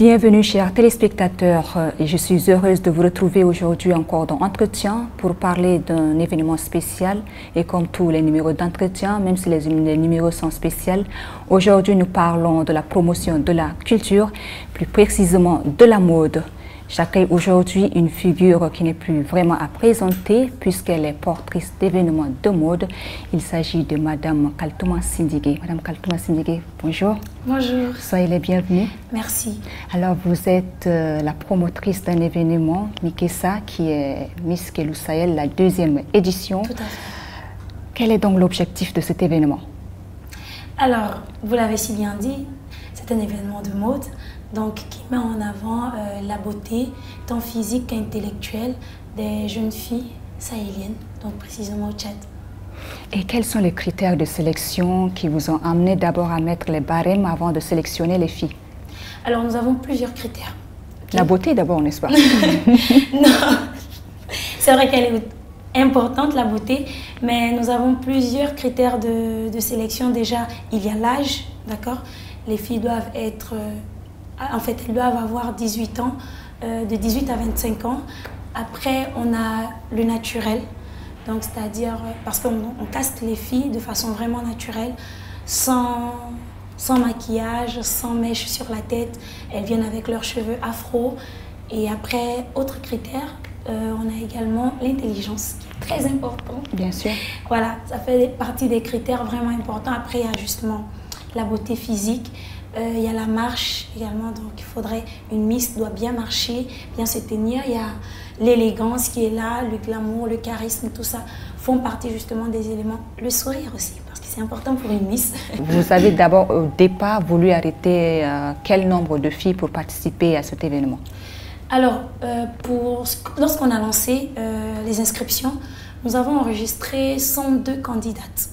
Bienvenue chers téléspectateurs, et je suis heureuse de vous retrouver aujourd'hui encore dans Entretien pour parler d'un événement spécial. Et comme tous les numéros d'entretien, même si les numéros sont spéciaux, aujourd'hui nous parlons de la promotion de la culture, plus précisément de la mode. J'accueille aujourd'hui une figure qui n'est plus vraiment à présenter puisqu'elle est portrice d'événements de mode. Il s'agit de Madame Kaltouma Sindigue. Madame Kaltouma Sindigue, bonjour. Bonjour. Soyez les bienvenus. Merci. Alors vous êtes la promotrice d'un événement, Mikessa, qui est Miss Kelou Sahel, la 2e édition. Tout à fait. Quel est donc l'objectif de cet événement? Alors, vous l'avez si bien dit, c'est un événement de mode. Donc, qui met en avant la beauté, tant physique qu'intellectuelle, des jeunes filles sahéliennes, donc précisément au Tchad. Et quels sont les critères de sélection qui vous ont amené d'abord à mettre les barèmes avant de sélectionner les filles? Alors, nous avons plusieurs critères. Okay. La beauté d'abord, n'est-ce pas? Non, c'est vrai qu'elle est importante, la beauté, mais nous avons plusieurs critères de sélection. Déjà, il y a l'âge, d'accord? Les filles doivent être... En fait, elles doivent avoir 18 ans, de 18 à 25 ans. Après, on a le naturel, donc c'est-à-dire parce qu'on caste les filles de façon vraiment naturelle, sans maquillage, sans mèche sur la tête. Elles viennent avec leurs cheveux afro. Et après, autre critère, on a également l'intelligence, qui est très important. Bien sûr. Voilà, ça fait partie des critères vraiment importants. Après, il y a justement la beauté physique. Il y a la marche également, donc il faudrait, une Miss doit bien marcher, bien se tenir. Il y a l'élégance qui est là, le glamour, le charisme, tout ça font partie justement des éléments. Le sourire aussi, parce que c'est important pour une Miss. Vous avez d'abord au départ voulu arrêter quel nombre de filles pour participer à cet événement? Alors, lorsqu'on a lancé les inscriptions, nous avons enregistré 102 candidates.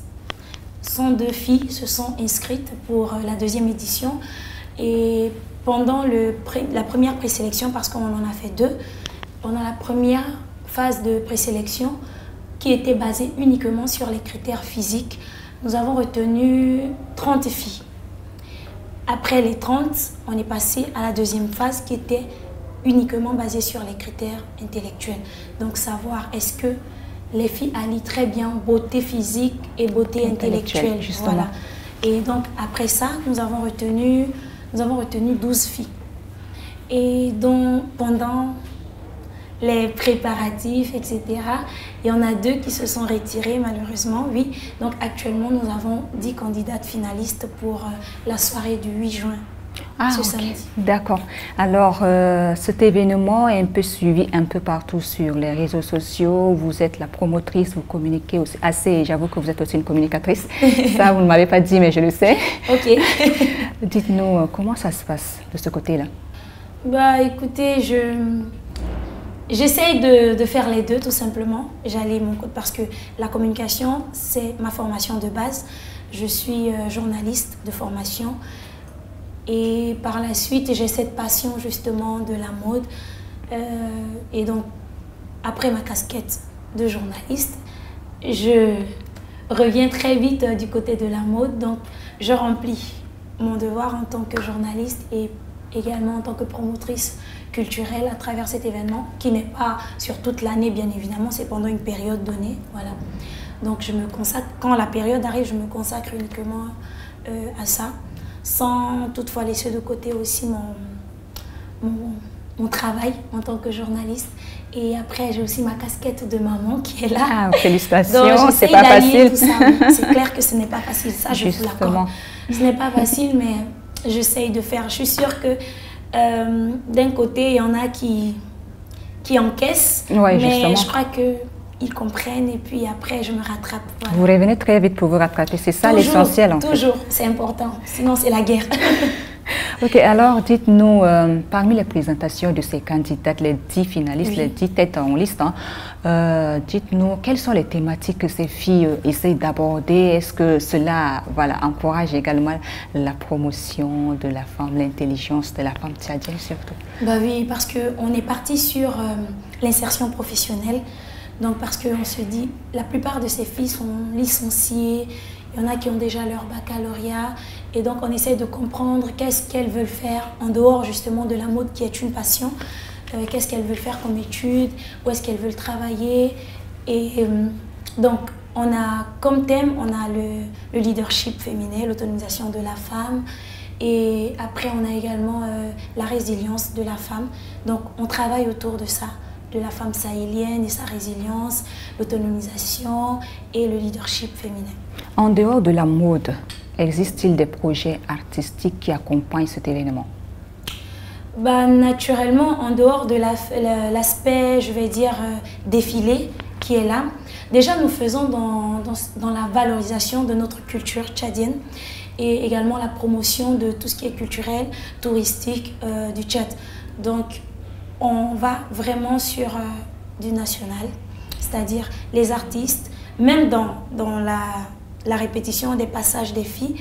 102 filles se sont inscrites pour la 2e édition et pendant la première présélection, parce qu'on en a fait 2, pendant la première phase de présélection qui était basée uniquement sur les critères physiques, nous avons retenu 30 filles. Après les 30, on est passé à la 2e phase qui était uniquement basée sur les critères intellectuels. Donc savoir est-ce que les filles allient très bien beauté physique et beauté intellectuelle. Justement. Voilà. Et donc, après ça, nous avons retenu 12 filles. Et donc, pendant les préparatifs, etc., il y en a 2 qui se sont retirées, malheureusement, oui. Donc, actuellement, nous avons 10 candidates finalistes pour la soirée du 8 juin. Ah, okay. D'accord. Alors, cet événement est un peu suivi un peu partout sur les réseaux sociaux. Vous êtes la promotrice, vous communiquez aussi assez. J'avoue que vous êtes aussi une communicatrice. Ça, vous ne m'avez pas dit, mais je le sais. Ok. Dites-nous, comment ça se passe de ce côté-là? Bah, écoutez, j'essaye de faire les deux, tout simplement. J'allie mon côté parce que la communication, c'est ma formation de base. Je suis journaliste de formation. Et par la suite, j'ai cette passion justement de la mode. Et donc, après ma casquette de journaliste, je reviens très vite du côté de la mode. Donc, je remplis mon devoir en tant que journaliste et également en tant que promotrice culturelle à travers cet événement, qui n'est pas sur toute l'année, bien évidemment, c'est pendant une période donnée. Voilà. Donc, je me consacre, quand la période arrive, je me consacre uniquement à ça, sans toutefois laisser de côté aussi mon travail en tant que journaliste. Et après, j'ai aussi ma casquette de maman qui est là. Ah, félicitations, c'est pas facile. C'est clair que ce n'est pas facile, ça je vous l'accorde. Ce n'est pas facile, mais j'essaye de faire. Je suis sûre que d'un côté, il y en a qui encaissent, ouais, mais justement. Je crois qu'ils comprennent et puis après, je me rattrape. Voilà. Vous revenez très vite pour vous rattraper, c'est ça l'essentiel en fait. Toujours, c'est important, sinon c'est la guerre. Ok, alors dites-nous, parmi les présentations de ces candidates, les 10 finalistes, oui, les 10 têtes en liste, hein, dites-nous quelles sont les thématiques que ces filles essayent d'aborder. Est-ce que cela encourage également la promotion de la femme, l'intelligence de la femme tchadienne surtout? Bah oui, parce qu'on est parti sur l'insertion professionnelle. Donc parce qu'on se dit, la plupart de ces filles sont licenciées, il y en a qui ont déjà leur baccalauréat Et donc, on essaie de comprendre qu'est-ce qu'elles veulent faire en dehors justement de la mode qui est une passion. Qu'est-ce qu'elles veulent faire comme études, où est-ce qu'elles veulent travailler. Et donc, on a comme thème, on a le leadership féminin, l'autonomisation de la femme. Et après, on a également la résilience de la femme. Donc, on travaille autour de ça, de la femme sahélienne et sa résilience, l'autonomisation et le leadership féminin. En dehors de la mode, existe-t-il des projets artistiques qui accompagnent cet événement? Naturellement, en dehors de l'aspect, je vais dire, défilé qui est là, déjà nous faisons dans la valorisation de notre culture tchadienne et également la promotion de tout ce qui est culturel, touristique du Tchad. Donc, on va vraiment sur du national, c'est-à-dire les artistes, même dans la répétition des passages des filles,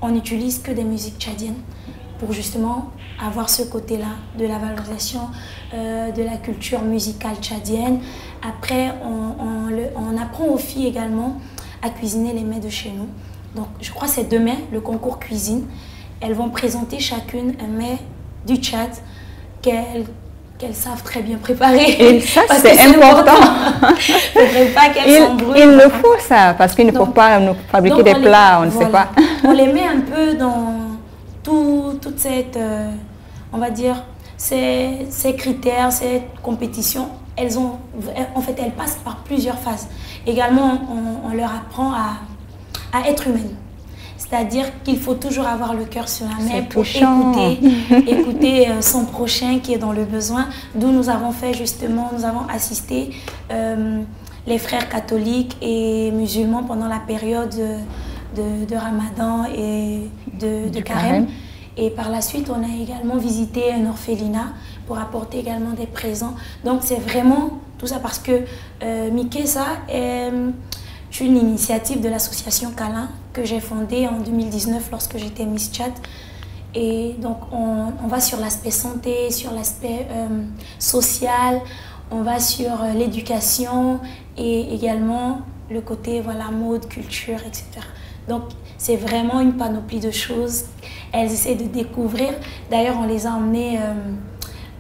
on n'utilise que des musiques tchadiennes pour justement avoir ce côté-là de la valorisation de la culture musicale tchadienne. Après, on apprend aux filles également à cuisiner les mets de chez nous. Donc, je crois que c'est demain, le concours cuisine. Elles vont présenter chacune un mets du Tchad qu'elles savent très bien préparer. Et ça, c'est important. Il ne faudrait pas qu'elles s'embrouillent. Il le faut ça, parce qu'il ne faut pas nous fabriquer des plats, on ne sait pas. On les met un peu dans toute cette, on va dire, ces critères, cette compétition. En fait, elles passent par plusieurs phases. Également, on leur apprend à être humaine. C'est-à-dire qu'il faut toujours avoir le cœur sur la main pour écouter son prochain qui est dans le besoin. D'où nous avons fait justement, nous avons assisté les frères catholiques et musulmans pendant la période de Ramadan et de Carême. Et par la suite, on a également visité un orphelinat pour apporter également des présents. Donc c'est vraiment tout ça parce que Mikesa est une initiative de l'association Câlin que j'ai fondée en 2019 lorsque j'étais Miss Tchad. Et donc on va sur l'aspect santé, sur l'aspect social, on va sur l'éducation et également le côté voilà, mode, culture, etc. Donc c'est vraiment une panoplie de choses. Elles essaient de découvrir. D'ailleurs, on les a emmenées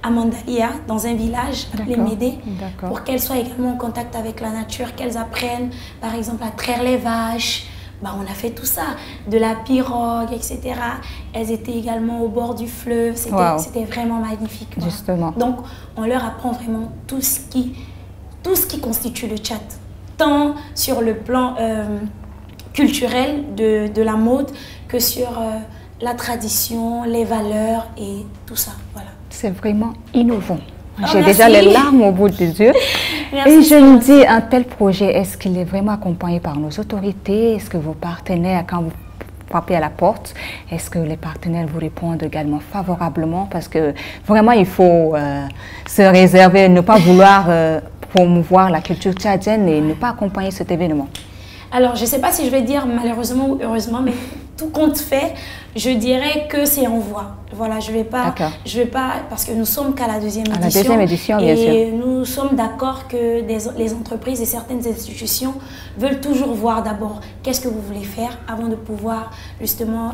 à Mandalia, dans un village appelé Médé, pour qu'elles soient également en contact avec la nature, qu'elles apprennent par exemple à traire les vaches. On a fait tout ça, de la pirogue, etc. Elles étaient également au bord du fleuve, c'était vraiment magnifique. Justement. Donc on leur apprend vraiment tout ce qui constitue le Tchad, tant sur le plan culturel de la mode que sur la tradition, les valeurs et tout ça. Voilà. C'est vraiment innovant. J'ai merci. déjà les larmes au bout des yeux. Merci, et je me dis, un tel projet, est-ce qu'il est vraiment accompagné par nos autorités? Est-ce que vos partenaires, quand vous frappez à la porte, est-ce que les partenaires vous répondent également favorablement? Parce que vraiment, il faut se réserver, ne pas vouloir promouvoir la culture tchadienne et ne pas accompagner cet événement. Alors, je ne sais pas si je vais dire malheureusement ou heureusement, mais tout compte fait, je dirais que c'est en voie. Voilà, je vais pas, parce que nous sommes qu'à la deuxième édition. La deuxième édition, bien sûr. Et nous sommes d'accord que les entreprises et certaines institutions veulent toujours voir d'abord qu'est-ce que vous voulez faire avant de pouvoir justement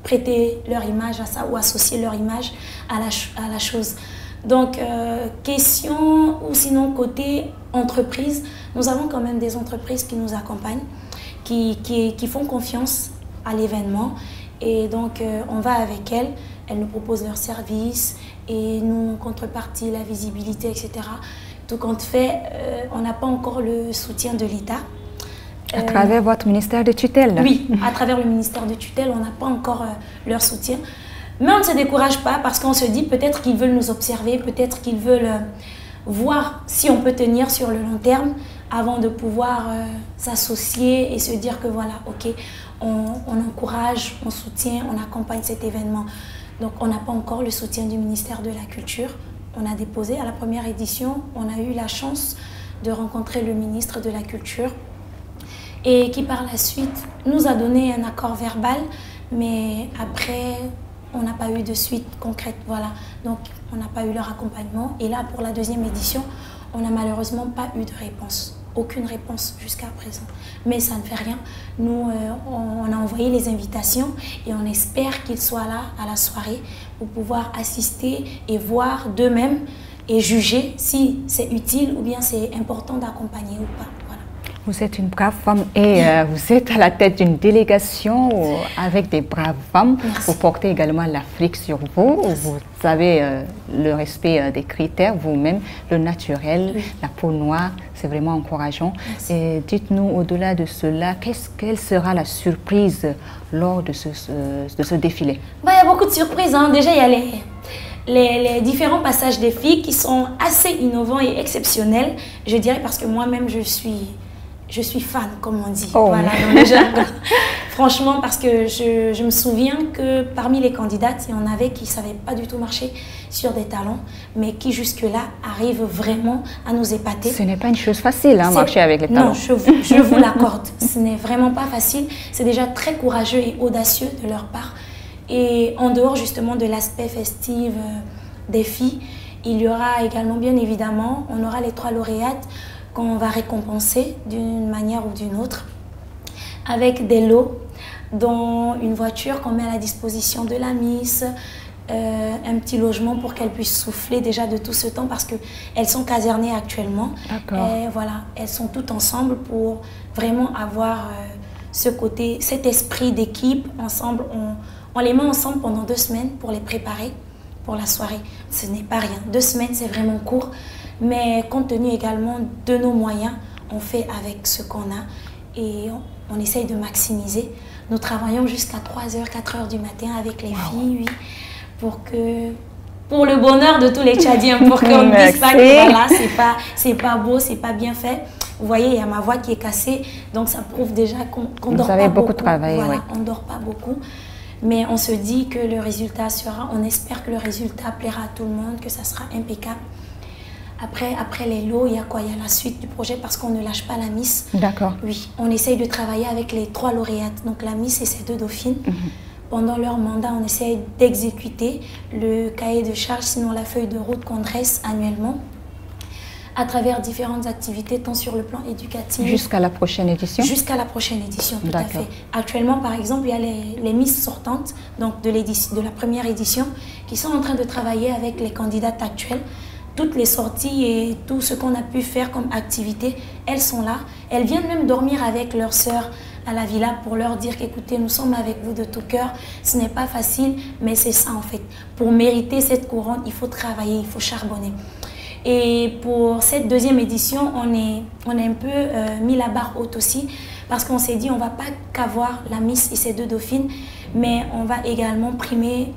prêter leur image à ça ou associer leur image à la chose. Donc, question ou sinon côté entreprise, nous avons quand même des entreprises qui nous accompagnent, qui font confiance à l'événement. Et donc, on va avec elles, elles nous proposent leurs services et nous, en contrepartie, la visibilité, etc. Tout compte fait, on n'a pas encore le soutien de l'État. À travers votre ministère de tutelle? Oui, à travers le ministère de tutelle, on n'a pas encore leur soutien. Mais on ne se décourage pas parce qu'on se dit peut-être qu'ils veulent nous observer, peut-être qu'ils veulent voir si on peut tenir sur le long terme avant de pouvoir s'associer et se dire que voilà, ok, on encourage, on soutient, on accompagne cet événement. Donc on n'a pas encore le soutien du ministère de la Culture. On a déposé à la première édition, on a eu la chance de rencontrer le ministre de la Culture et qui par la suite nous a donné un accord verbal, mais après on n'a pas eu de suite concrète, voilà. Donc on n'a pas eu leur accompagnement et là pour la deuxième édition, on n'a malheureusement pas eu de réponse. aucune réponse jusqu'à présent. Mais ça ne fait rien. Nous, on a envoyé les invitations et on espère qu'ils soient là à la soirée pour pouvoir assister et voir d'eux-mêmes et juger si c'est utile ou bien c'est important d'accompagner ou pas. Voilà. Vous êtes une brave femme et vous êtes à la tête d'une délégation avec des braves femmes. Merci. Vous portez également l'Afrique sur vous. Merci. Vous avez le respect des critères vous-même, le naturel, oui. la peau noire. C'est vraiment encourageant. Merci. Et dites-nous, au-delà de cela, quelle sera la surprise lors de ce défilé? Bah, il y a beaucoup de surprises. Hein. Déjà, il y a les différents passages des filles qui sont assez innovants et exceptionnels, je dirais, parce que moi-même, je suis fan, comme on dit, oh. Voilà, dans le jargon. Franchement, parce que je me souviens que parmi les candidates, il y en avait qui ne savaient pas du tout marcher sur des talons, mais qui jusque-là arrivent vraiment à nous épater. Ce n'est pas une chose facile, hein, marcher avec les talons. Non, je vous l'accorde. Ce n'est vraiment pas facile. C'est déjà très courageux et audacieux de leur part. Et en dehors justement de l'aspect festif des filles, il y aura également, bien évidemment, on aura les 3 lauréates qu'on va récompenser d'une manière ou d'une autre avec des lots, dont une voiture qu'on met à la disposition de la Miss, un petit logement pour qu'elles puissent souffler déjà de tout ce temps parce qu'elles sont casernées actuellement. D'accord. Et voilà, elles sont toutes ensemble pour vraiment avoir ce côté, cet esprit d'équipe ensemble. On les met ensemble pendant 2 semaines pour les préparer pour la soirée. Ce n'est pas rien. 2 semaines, c'est vraiment court. Mais compte tenu également de nos moyens, on fait avec ce qu'on a et on essaye de maximiser. Nous travaillons jusqu'à 3h, 4h du matin avec les filles, oui, pour le bonheur de tous les Tchadiens, pour qu'on ne dise pas que voilà, c'est pas beau, c'est pas bien fait. Vous voyez, il y a ma voix qui est cassée, donc ça prouve déjà qu'on dort pas beaucoup. Vous avez beaucoup travaillé, voilà, oui. On ne dort pas beaucoup. Mais on se dit que le résultat sera, on espère que le résultat plaira à tout le monde, que ça sera impeccable. Après les lots, il y a quoi? Il y a la suite du projet parce qu'on ne lâche pas la Miss. D'accord. Oui, on essaye de travailler avec les 3 lauréates, donc la Miss et ses 2 dauphines. Pendant leur mandat, on essaye d'exécuter le cahier de charges, sinon la feuille de route qu'on dresse annuellement, à travers différentes activités, tant sur le plan éducatif. Jusqu'à la prochaine édition? Jusqu'à la prochaine édition, tout à fait. Actuellement, par exemple, il y a les Miss sortantes, donc de la première édition, qui sont en train de travailler avec les candidates actuelles. Toutes les sorties et tout ce qu'on a pu faire comme activité, elles sont là. Elles viennent même dormir avec leurs sœurs à la villa pour leur dire qu'écoutez, nous sommes avec vous de tout cœur. Ce n'est pas facile, mais c'est ça en fait. Pour mériter cette couronne, il faut travailler, il faut charbonner. Et pour cette 2e édition, on a un peu mis la barre haute aussi parce qu'on s'est dit on ne va pas qu'avoir la Miss et ses 2 dauphines, mais on va également primer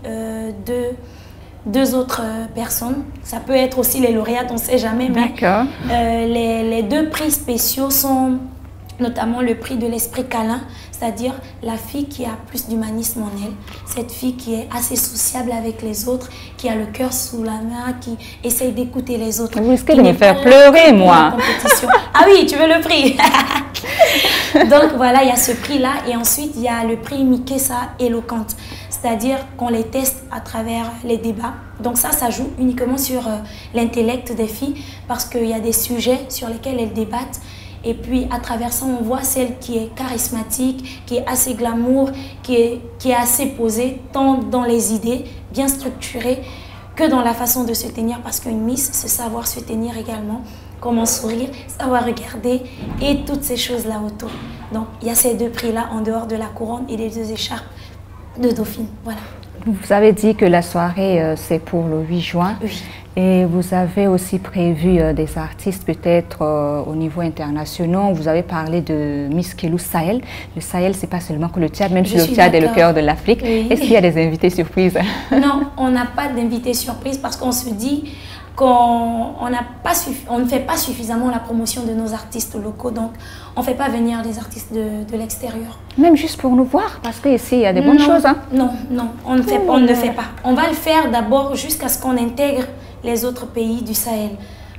deux autres personnes. Ça peut être aussi les lauréates, on ne sait jamais. D'accord. Les 2 prix spéciaux sont notamment le prix de l'esprit câlin, c'est-à-dire la fille qui a plus d'humanisme en elle, cette fille qui est assez sociable avec les autres, qui a le cœur sous la main, qui essaye d'écouter les autres. Vous risquez de me faire pleurer, moi. Ah oui, tu veux le prix? Donc voilà, il y a ce prix-là et ensuite il y a le prix Mikessa éloquente. C'est-à-dire qu'on les teste à travers les débats. Donc ça joue uniquement sur l'intellect des filles parce qu'il y a des sujets sur lesquels elles débattent. Et puis à travers ça, on voit celle qui est charismatique, qui est assez glamour, qui est assez posée, tant dans les idées, bien structurée, que dans la façon de se tenir. Parce qu'une Miss, c'est savoir se tenir également, comment sourire, savoir regarder et toutes ces choses-là autour. Donc il y a ces 2 prix-là en dehors de la couronne et des 2 écharpes de dauphine, voilà. Vous avez dit que la soirée, c'est pour le 8 juin. Oui. Et vous avez aussi prévu des artistes peut-être au niveau international. Vous avez parlé de Miss Kelou Sahel. Le Sahel, c'est pas seulement que le Tchad, même si le Tchad est le cœur de l'Afrique. Oui. Est-ce qu'il y a des invités surprises? Non, on n'a pas d'invités surprises parce qu'on se dit qu'on ne fait pas suffisamment la promotion de nos artistes locaux. Donc, on ne fait pas venir des artistes de l'extérieur. Même juste pour nous voir, parce qu'ici, il y a des bonnes choses. Hein? Non, on ne le fait pas. On va le faire d'abord jusqu'à ce qu'on intègre les autres pays du Sahel.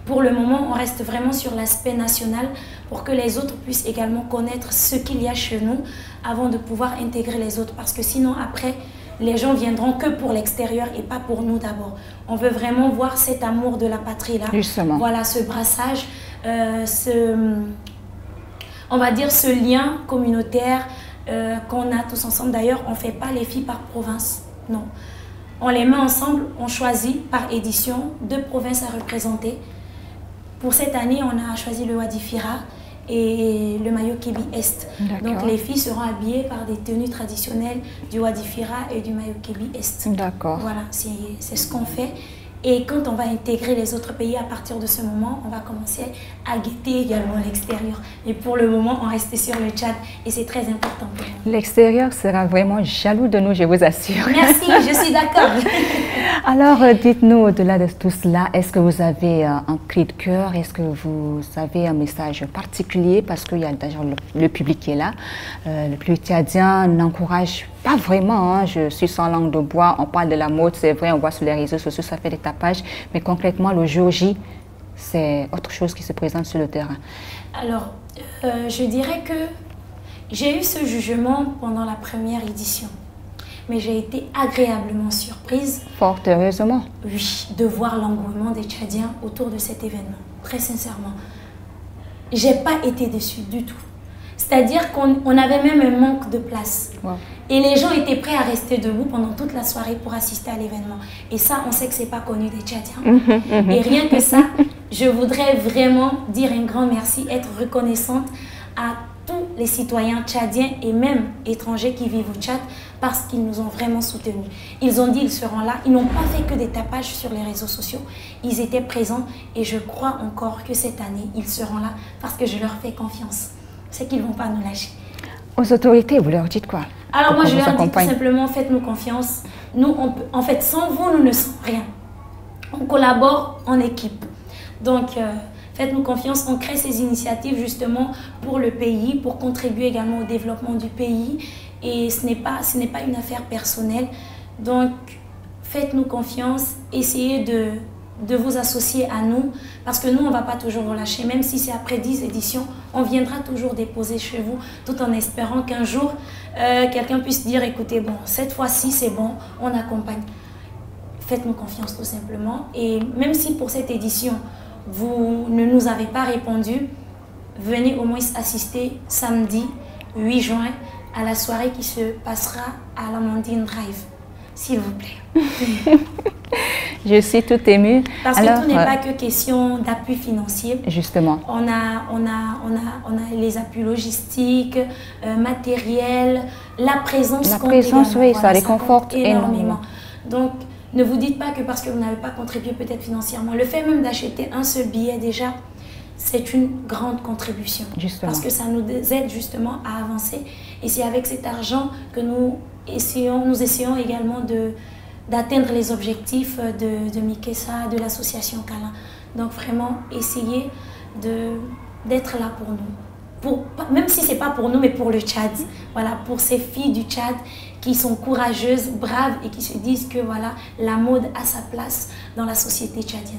Pour le moment, on reste vraiment sur l'aspect national pour que les autres puissent également connaître ce qu'il y a chez nous avant de pouvoir intégrer les autres. Parce que sinon, après, les gens viendront que pour l'extérieur et pas pour nous d'abord. On veut vraiment voir cet amour de la patrie là. Justement. Voilà, ce brassage, on va dire, ce lien communautaire qu'on a tous ensemble. D'ailleurs, on ne fait pas les filles par province, non. On les met ensemble, on choisit par édition 2 provinces à représenter. Pour cette année, on a choisi le Wadifira et le Mayo-Kébi Est. Donc les filles seront habillées par des tenues traditionnelles du Wadifira et du Mayo-Kébi Est. D'accord. Voilà, c'est ce qu'on fait. Et quand on va intégrer les autres pays, à partir de ce moment, on va commencer à guetter également l'extérieur. Mais pour le moment, on reste sur le Tchad et c'est très important pour nous. L'extérieur sera vraiment jaloux de nous, je vous assure. Merci, je suis d'accord. Alors, dites-nous, au-delà de tout cela, est-ce que vous avez un cri de cœur? Est-ce que vous avez un message particulier? Parce qu'il y a déjà le public qui est là. Le public tchadien n'encourage pas vraiment, hein. Je suis sans langue de bois, on parle de la mode, c'est vrai, on voit sur les réseaux sociaux, ça fait des tapages, mais concrètement, le jour J, c'est autre chose qui se présente sur le terrain. Alors, je dirais que j'ai eu ce jugement pendant la première édition, mais j'ai été agréablement surprise. Fort heureusement. Oui, de voir l'engouement des Tchadiens autour de cet événement, très sincèrement. J'ai pas été déçue du tout. C'est-à-dire qu'on avait même un manque de place. Wow. Et les gens étaient prêts à rester debout pendant toute la soirée pour assister à l'événement. Et ça, on sait que ce n'est pas connu des Tchadiens. Et rien que ça, je voudrais vraiment dire un grand merci, être reconnaissante à tous les citoyens tchadiens et même étrangers qui vivent au Tchad parce qu'ils nous ont vraiment soutenus. Ils ont dit qu'ils seront là. Ils n'ont pas fait que des tapages sur les réseaux sociaux. Ils étaient présents et je crois encore que cette année, ils seront là parce que je leur fais confiance. C'est qu'ils ne vont pas nous lâcher. Aux autorités, vous leur dites quoi? Alors moi, je leur dis tout simplement, faites-nous confiance. Nous, en fait, sans vous, nous ne sommes rien. On collabore en équipe. Donc, faites-nous confiance. On crée ces initiatives justement pour le pays, pour contribuer également au développement du pays. Et ce n'est pas une affaire personnelle. Donc, faites-nous confiance. Essayez de vous associer à nous, parce que nous, on ne va pas toujours vous lâcher. Même si c'est après 10 éditions, on viendra toujours déposer chez vous, tout en espérant qu'un jour, quelqu'un puisse dire, écoutez, bon, cette fois-ci, c'est bon, on accompagne. Faites-nous confiance, tout simplement. Et même si pour cette édition, vous ne nous avez pas répondu, venez au moins assister samedi 8 juin à la soirée qui se passera à l'Amandine Drive, s'il vous plaît. Je suis tout émue. Parce que tout n'est pas que question d'appui financier. Justement. On a les appuis logistiques, matériels, la présence. La présence, oui, voilà, ça réconforte énormément. Donc, ne vous dites pas que parce que vous n'avez pas contribué peut-être financièrement. Le fait même d'acheter un seul billet déjà, c'est une grande contribution. Justement. Parce que ça nous aide justement à avancer. Et c'est avec cet argent que nous essayons également d'atteindre les objectifs de Mikessa, de l'association Kala. Donc vraiment, essayez d'être là pour nous. Même si ce n'est pas pour nous, mais pour le Tchad. Voilà, pour ces filles du Tchad qui sont courageuses, braves et qui se disent que voilà, la mode a sa place dans la société tchadienne.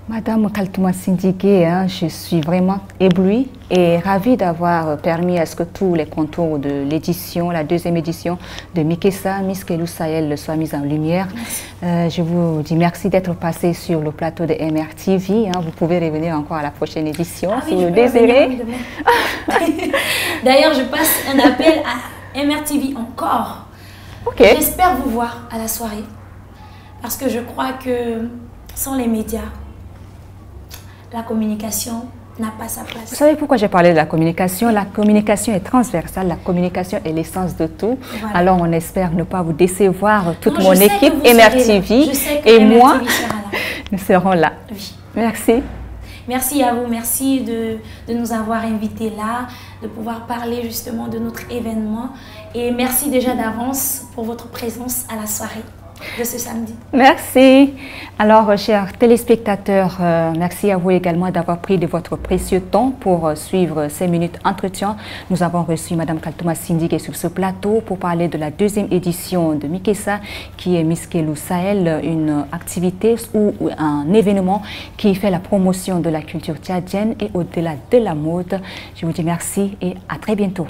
Madame Kaltouma Sindigué, hein, je suis vraiment éblouie et ravie d'avoir permis à ce que tous les contours de l'édition, la deuxième édition de Mikessa, Miss Kelou Sahel soient mis en lumière. Je vous dis merci d'être passé sur le plateau de MRTV. Hein. Vous pouvez revenir encore à la prochaine édition si vous le désirez. D'ailleurs, je passe un appel à MRTV encore. Okay. J'espère vous voir à la soirée parce que je crois que sans les médias, la communication n'a pas sa place. Vous savez pourquoi j'ai parlé de la communication? La communication est transversale, la communication est l'essence de tout. Voilà. Alors on espère ne pas vous décevoir, toute mon équipe, MRTV et moi, nous serons là. Oui. Merci. Merci à vous, merci de nous avoir invités là, de pouvoir parler justement de notre événement. Et merci déjà d'avance pour votre présence à la soirée de ce samedi. Merci. Alors, chers téléspectateurs, merci à vous également d'avoir pris de votre précieux temps pour suivre ces minutes entretien. Nous avons reçu Madame Kaltouma Sindigué sur ce plateau pour parler de la deuxième édition de Mikessa, qui est Miss Kelou Sahel, une activité ou un événement qui fait la promotion de la culture tchadienne et au-delà de la mode. Je vous dis merci et à très bientôt.